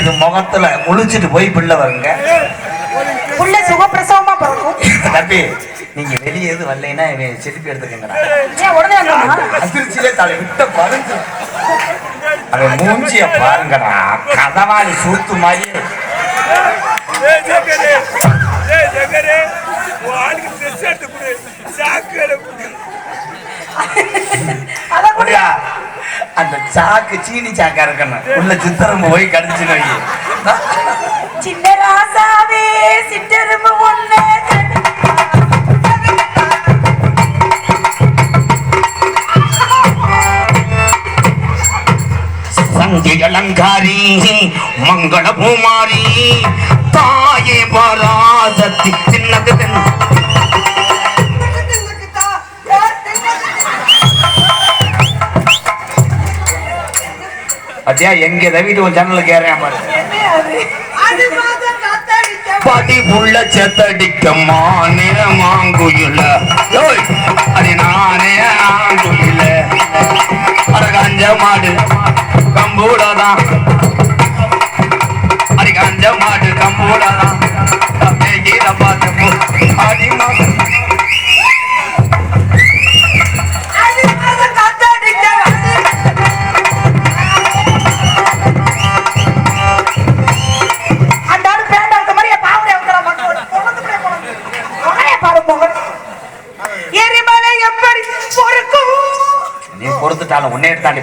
இது முகத்துல முழிச்சிட்டு போய் பிள்ளை வருங்க. புள்ள சுகப்பிரசவமா பிறக்கும். தம்பி நீங்க வெளியே எது வரலைன்னா செதுப்பி எடுத்துக்கங்கடா. உடனே அதிர்ச்சியிலே தலை விட்ட பறிஞ்சு அவன் மூஞ்சிய பாருங்கடா, கதவாளி சூத்து மாதிரி. அந்த சாக்கு சீனி சாக்கா இருக்கணும், உள்ள சித்திரம்பு போய் கடிச்சு வை. சின்ன ராசாவே சிற்றரும்பு ஒண்ணு சங்கி அலங்காரி மங்கள பூமாரி தாயே பராசக்தி சின்னது அத்தியா எங்க வீட்டு ஒரு ஜன்னலுக்கு ஏறேன் பாரு. படி புள்ள செத்தடிக்கம்மா மாங்குயில அது நானே ஆங்குயில அரகஞ்ச மாடு கம்பூடாதான் அரகஞ்ச மாடு கம்பூடாதான் கீழ பார்த்து அடி எரிமலை எப்படி பொறுக்கும்? நீ பொறுத்துட்டாலும் உன்னே தாண்டி